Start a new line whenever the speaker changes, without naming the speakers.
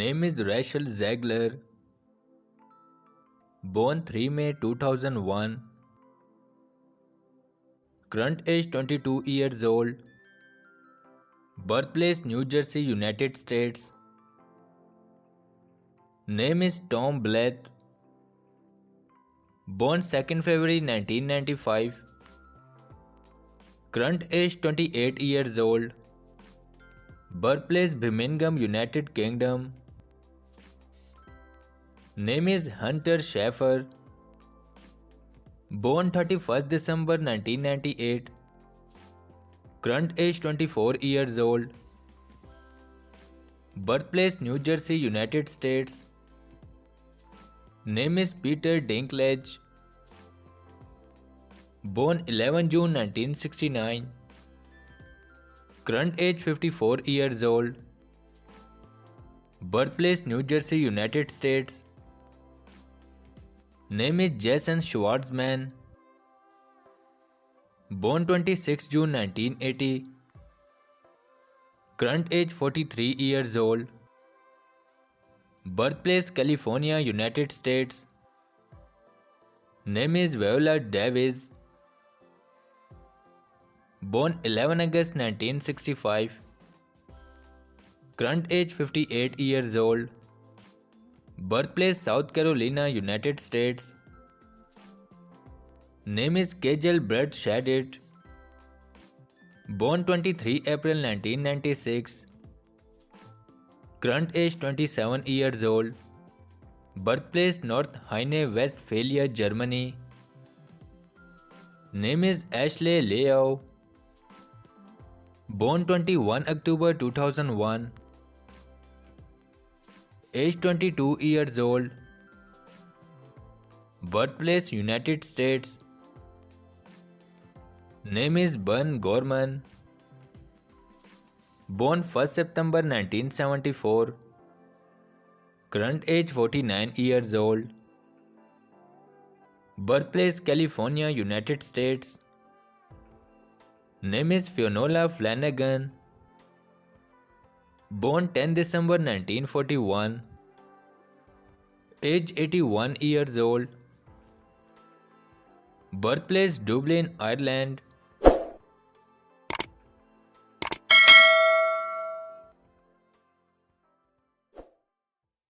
Name is Rachel Zegler. Born 3 May 2001. Current age 22 years old. Birthplace New Jersey, United States. Name is Tom Blatt. Born 2nd February 1995. Current age 28 years old. Birthplace Birmingham, United Kingdom. Name is Hunter Schafer. Born 31st December 1998. Current age 24 years old. Birthplace New Jersey, United States. Name is Peter Dinklage. Born 11 June 1969. Current age 54 years old. Birthplace New Jersey, United States. Name is Jason Schwartzman. Born 26 June 1980. Current age 43 years old. Birthplace California, United States. Name is Viola Davis. Born 11 August 1965. Current age 58 years old. Birthplace South Carolina, United States. Name is Kajal Brett Shadid. Born 23 April 1996. Current age 27 years old. Birthplace North Rhine-Westphalia, Germany. Name is Ashley Leao. Born 21 October 2001. Age 22 years old. Birthplace United States. Name is Bern Gorman. Born 1st September 1974. Current age 49 years old. Birthplace California, United States. Name is Fionnuala Flanagan. Born 10 December 1941. Age 81 years old. Birthplace Dublin, Ireland.